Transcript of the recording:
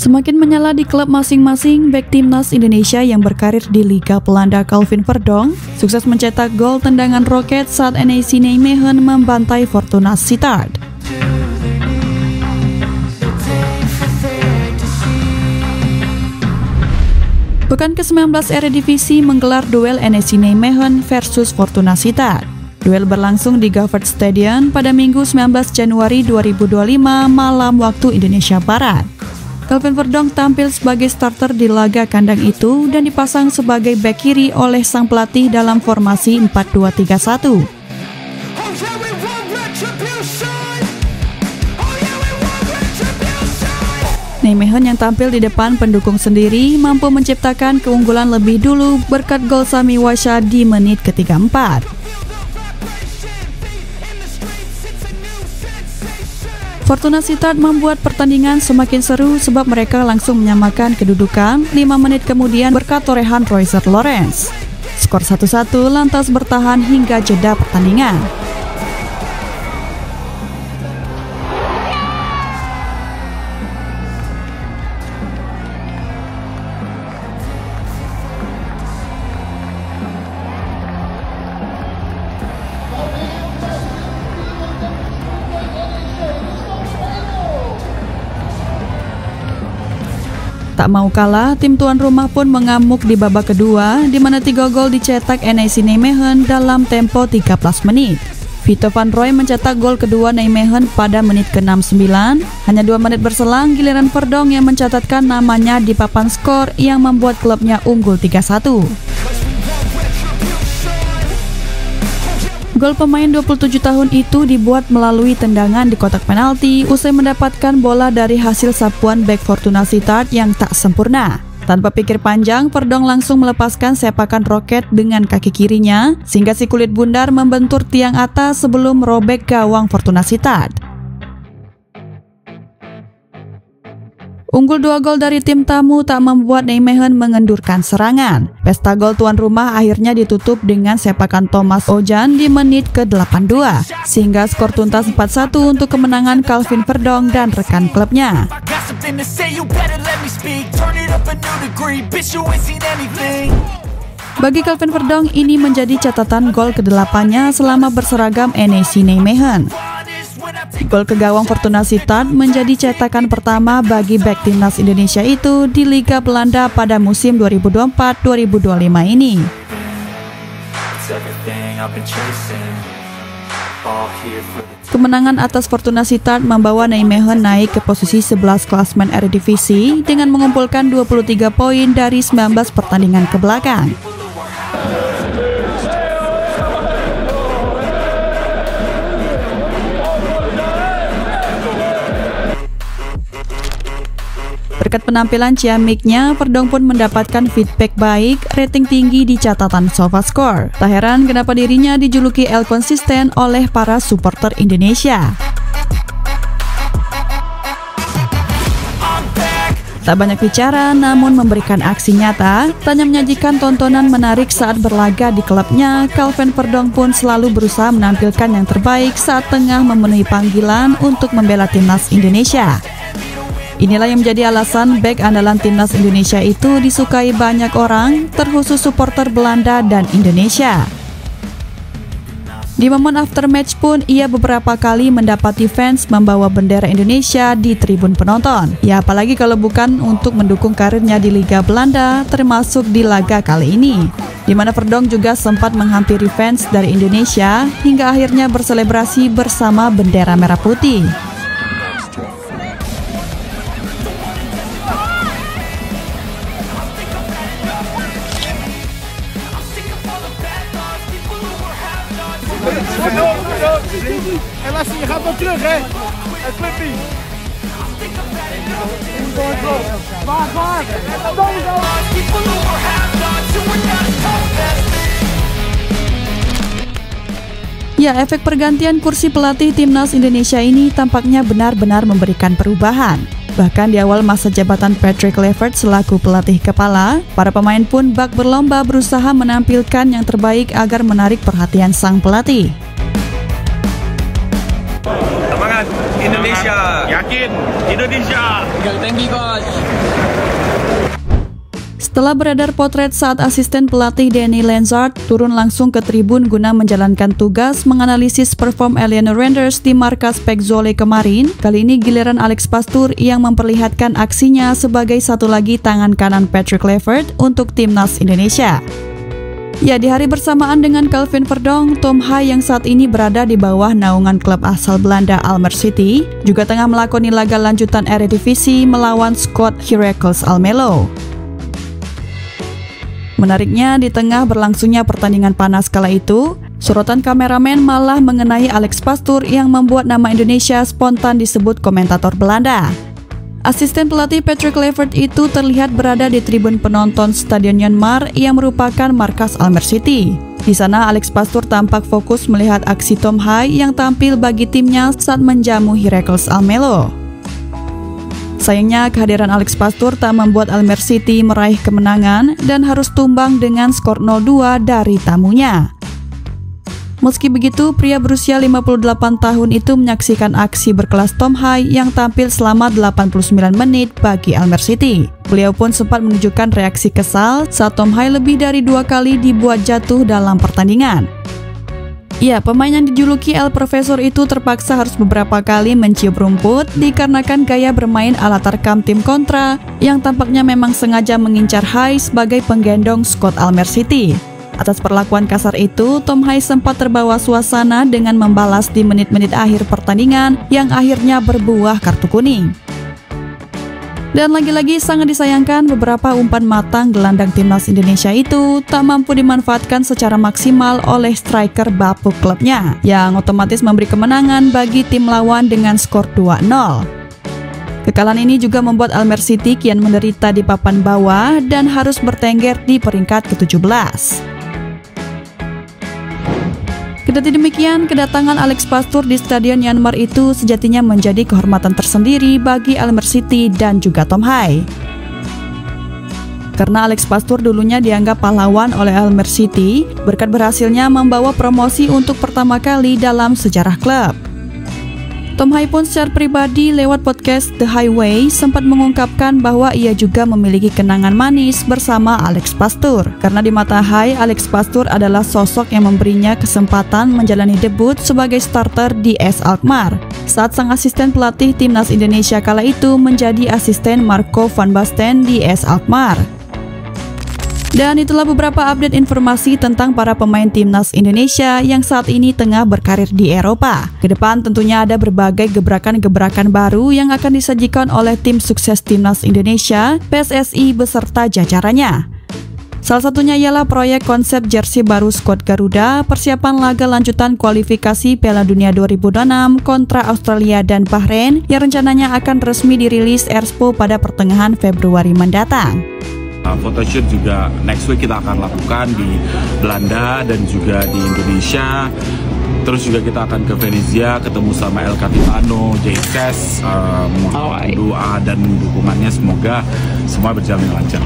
Semakin menyala di klub masing-masing, bek timnas Indonesia yang berkarir di Liga Belanda Calvin Verdonk sukses mencetak gol tendangan roket saat NEC Nijmegen membantai Fortuna Sittard. Pekan ke-19 Eredivisie menggelar duel NEC Nijmegen versus Fortuna Sittard. Duel berlangsung di Govaert Stadion pada Minggu 19 Januari 2025 malam waktu Indonesia Barat. Calvin Verdonk tampil sebagai starter di laga kandang itu dan dipasang sebagai bek kiri oleh sang pelatih dalam formasi 4-2-3-1. Nijmegen yang tampil di depan pendukung sendiri mampu menciptakan keunggulan lebih dulu berkat gol Sami Washa di menit ke-34. Fortuna Sittard membuat pertandingan semakin seru sebab mereka langsung menyamakan kedudukan 5 menit kemudian berkat torehan Royser Lawrence. Skor 1-1 lantas bertahan hingga jeda pertandingan. Tak mau kalah, tim tuan rumah pun mengamuk di babak kedua, di mana 3 gol dicetak NEC Nijmegen dalam tempo 13 menit. Vito van Rooij mencetak gol kedua Nijmegen pada menit ke-69. Hanya 2 menit berselang, giliran Verdonk yang mencatatkan namanya di papan skor yang membuat klubnya unggul 3-1. Gol pemain 27 tahun itu dibuat melalui tendangan di kotak penalti usai mendapatkan bola dari hasil sapuan bek Fortuna Sittard yang tak sempurna. Tanpa pikir panjang, Verdonk langsung melepaskan sepakan roket dengan kaki kirinya sehingga si kulit bundar membentur tiang atas sebelum merobek gawang Fortuna Sittard. Unggul 2 gol dari tim tamu tak membuat Nijmegen mengendurkan serangan. Pesta gol tuan rumah akhirnya ditutup dengan sepakan Thomas Ojan di menit ke-82, sehingga skor tuntas 4-1 untuk kemenangan Calvin Verdonk dan rekan klubnya. Bagi Calvin Verdonk, ini menjadi catatan gol ke-8-nya selama berseragam NEC Nijmegen. Gol ke gawang Fortuna Sittard menjadi cetakan pertama bagi bek timnas Indonesia itu di Liga Belanda pada musim 2024-2025 ini. Kemenangan atas Fortuna Sittard membawa Nijmegen naik ke posisi 11 klasmen Eredivisie dengan mengumpulkan 23 poin dari 19 pertandingan ke belakang. Berkat penampilan ciamiknya, Verdonk pun mendapatkan feedback baik, rating tinggi di catatan SofaScore. Tak heran kenapa dirinya dijuluki El Konsisten oleh para supporter Indonesia. Tak banyak bicara, namun memberikan aksi nyata. Tanya menyajikan tontonan menarik saat berlaga di klubnya, Calvin Verdonk pun selalu berusaha menampilkan yang terbaik saat tengah memenuhi panggilan untuk membela timnas Indonesia. Inilah yang menjadi alasan bek andalan timnas Indonesia itu disukai banyak orang, terkhusus supporter Belanda dan Indonesia. Di momen after match pun, ia beberapa kali mendapati fans membawa bendera Indonesia di tribun penonton. Ya, apalagi kalau bukan untuk mendukung karirnya di Liga Belanda, termasuk di laga kali ini, di mana Verdonk juga sempat menghampiri fans dari Indonesia hingga akhirnya berselebrasi bersama bendera merah putih. En Lassie, je gaat wel terug, hè? Het lukt niet. Waar? Ya, efek pergantian kursi pelatih Timnas Indonesia ini tampaknya benar-benar memberikan perubahan. Bahkan di awal masa jabatan Patrick Kluivert selaku pelatih kepala, para pemain pun bak berlomba berusaha menampilkan yang terbaik agar menarik perhatian sang pelatih. Semangat Indonesia, yakin Indonesia. Thank you coach. Setelah beredar potret saat asisten pelatih Danny Lenzard turun langsung ke tribun guna menjalankan tugas menganalisis perform Eleanor Renders di markas Pekzole kemarin, kali ini giliran Alex Pastoor yang memperlihatkan aksinya sebagai satu lagi tangan kanan Patrick Kluivert untuk Timnas Indonesia. Ya, di hari bersamaan dengan Calvin Verdonk, Tom Hai yang saat ini berada di bawah naungan klub asal Belanda Almere City juga tengah melakoni laga lanjutan Eredivisie melawan skuad Heracles Almelo. Menariknya, di tengah berlangsungnya pertandingan panas kala itu, sorotan kameramen malah mengenai Alex Pastoor yang membuat nama Indonesia spontan disebut komentator Belanda. Asisten pelatih Patrick Kluivert itu terlihat berada di tribun penonton Stadion Janmar yang merupakan markas Almere City. Di sana, Alex Pastoor tampak fokus melihat aksi Tom Hai yang tampil bagi timnya saat menjamu Heracles Almelo. Sayangnya, kehadiran Alex Pastoor tak membuat Almere City meraih kemenangan dan harus tumbang dengan skor 0-2 dari tamunya. Meski begitu, pria berusia 58 tahun itu menyaksikan aksi berkelas Tom Hai yang tampil selama 89 menit bagi Almere City. Beliau pun sempat menunjukkan reaksi kesal saat Tom Hai lebih dari 2 kali dibuat jatuh dalam pertandingan. Ya, pemain yang dijuluki El Profesor itu terpaksa harus beberapa kali mencium rumput dikarenakan gaya bermain ala tarkam tim kontra yang tampaknya memang sengaja mengincar Hai sebagai penggendong skuad Almere City. Atas perlakuan kasar itu, Tom Hai sempat terbawa suasana dengan membalas di menit-menit akhir pertandingan yang akhirnya berbuah kartu kuning. Dan lagi-lagi sangat disayangkan beberapa umpan matang gelandang Timnas Indonesia itu tak mampu dimanfaatkan secara maksimal oleh striker bapuk klubnya, yang otomatis memberi kemenangan bagi tim lawan dengan skor 2-0. Kekalahan ini juga membuat Almere City kian menderita di papan bawah dan harus bertengger di peringkat ke-17. Kendati demikian, kedatangan Alex Pastoor di Stadion Janmar itu sejatinya menjadi kehormatan tersendiri bagi Almere City dan juga Tom Hai. Karena Alex Pastoor dulunya dianggap pahlawan oleh Almere City berkat berhasilnya membawa promosi untuk pertama kali dalam sejarah klub. Tom Hai pun secara pribadi lewat podcast The Highway sempat mengungkapkan bahwa ia juga memiliki kenangan manis bersama Alex Pastoor. Karena di mata Hai, Alex Pastoor adalah sosok yang memberinya kesempatan menjalani debut sebagai starter di AS Alkmaar saat sang asisten pelatih Timnas Indonesia kala itu menjadi asisten Marco van Basten di AS Alkmaar. Dan itulah beberapa update informasi tentang para pemain Timnas Indonesia yang saat ini tengah berkarir di Eropa. Kedepan tentunya ada berbagai gebrakan-gebrakan baru yang akan disajikan oleh tim sukses Timnas Indonesia, PSSI beserta jajarannya. Salah satunya ialah proyek konsep jersey baru skuad Garuda, persiapan laga lanjutan kualifikasi Piala Dunia 2026 kontra Australia dan Bahrain yang rencananya akan resmi dirilis Erspo pada pertengahan Februari mendatang. Photoshoot juga next week kita akan lakukan di Belanda dan juga di Indonesia. Terus juga kita akan ke Venezia, ketemu sama El Capitano, JSS, mohon doa dan dukungannya, semoga semua berjalan lancar.